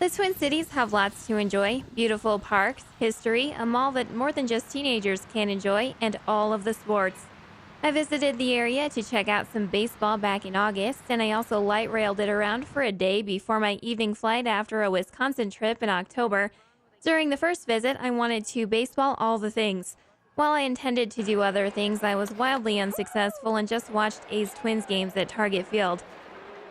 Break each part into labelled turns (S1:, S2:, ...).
S1: The Twin Cities have lots to enjoy: beautiful parks, history, a mall that more than just teenagers can enjoy, and all of the sports. I visited the area to check out some baseball back in August, and I also light railed it around for a day before my evening flight after a Wisconsin trip in October. During the first visit, I wanted to baseball all the things. While I intended to do other things, I was wildly unsuccessful and just watched A's Twins games at Target Field.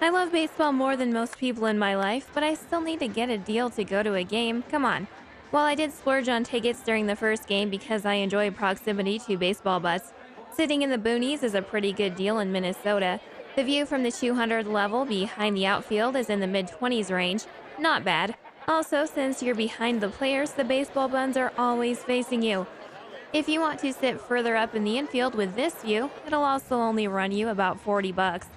S1: I love baseball more than most people in my life, but I still need to get a deal to go to a game. Come on. While I did splurge on tickets during the first game because I enjoy proximity to baseball butts, sitting in the boonies is a pretty good deal in Minnesota. The view from the 200 level behind the outfield is in the mid-20s range. Not bad. Also, since you're behind the players, the baseball buns are always facing you. If you want to sit further up in the infield with this view, it'll also only run you about 40 bucks.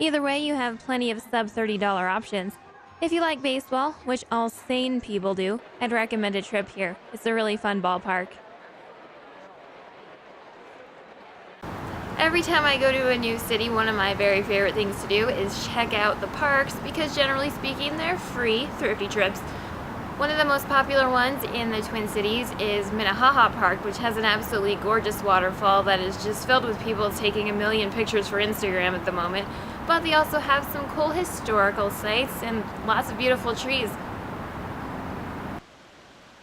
S1: Either way, you have plenty of sub $30 options. If you like baseball, which all sane people do, I'd recommend a trip here. It's a really fun ballpark. Every time I go to a new city, one of my very favorite things to do is check out the parks because generally speaking, they're free Thrifty trips. One of the most popular ones in the Twin Cities is Minnehaha Park, which has an absolutely gorgeous waterfall that is just filled with people taking a million pictures for Instagram at the moment. But they also have some cool historical sites and lots of beautiful trees.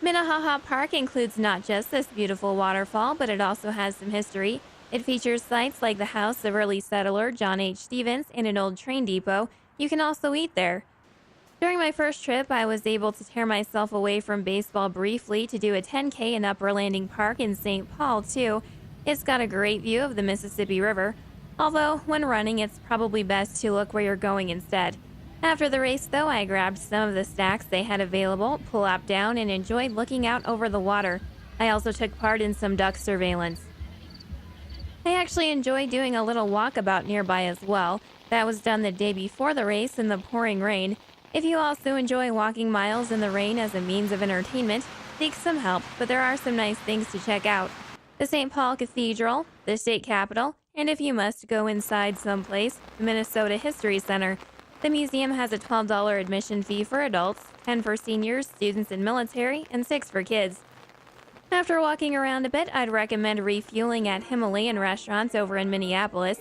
S1: Minnehaha Park includes not just this beautiful waterfall, but it also has some history. It features sites like the house of early settler John H. Stevens and an old train depot. You can also eat there. During my first trip, I was able to tear myself away from baseball briefly to do a 10K in Upper Landing Park in St. Paul, too. It's got a great view of the Mississippi River. Although, when running, it's probably best to look where you're going instead. After the race, though, I grabbed some of the snacks they had available, pull-up down, and enjoyed looking out over the water. I also took part in some duck surveillance. I actually enjoyed doing a little walkabout nearby as well. That was done the day before the race in the pouring rain. If you also enjoy walking miles in the rain as a means of entertainment, seek some help, but there are some nice things to check out. The St. Paul Cathedral, the state capitol, and if you must go inside someplace, the Minnesota History Center. The museum has a $12 admission fee for adults, 10 for seniors, students, and military, and 6 for kids. After walking around a bit, I'd recommend refueling at Himalayan restaurants over in Minneapolis.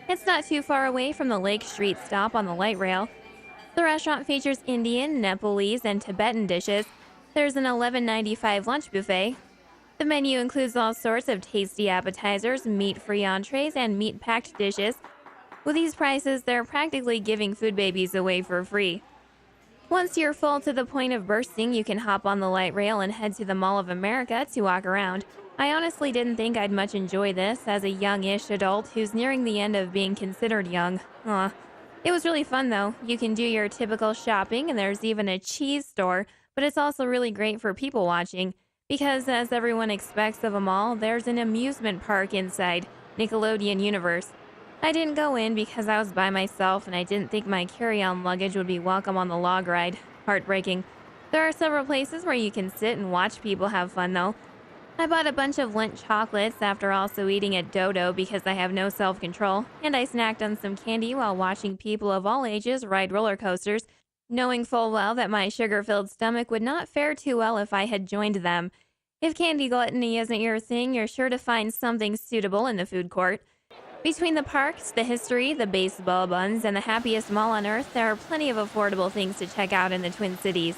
S1: It's not too far away from the Lake Street stop on the light rail. The restaurant features Indian, Nepalese, and Tibetan dishes. There's an $11.95 lunch buffet. The menu includes all sorts of tasty appetizers, meat-free entrees, and meat-packed dishes. With these prices, they're practically giving food babies away for free. Once you're full to the point of bursting, you can hop on the light rail and head to the Mall of America to walk around. I honestly didn't think I'd much enjoy this as a youngish adult who's nearing the end of being considered young. It was really fun though. You can do your typical shopping and there's even a cheese store, but it's also really great for people watching because as everyone expects of a mall, there's an amusement park inside, Nickelodeon Universe. I didn't go in because I was by myself and I didn't think my carry-on luggage would be welcome on the log ride. Heartbreaking. There are several places where you can sit and watch people have fun though. I bought a bunch of Lindt chocolates after also eating at Dodo because I have no self-control, and I snacked on some candy while watching people of all ages ride roller coasters, knowing full well that my sugar-filled stomach would not fare too well if I had joined them. If candy gluttony isn't your thing, you're sure to find something suitable in the food court. Between the parks, the history, the baseball buns, and the happiest mall on earth, there are plenty of affordable things to check out in the Twin Cities.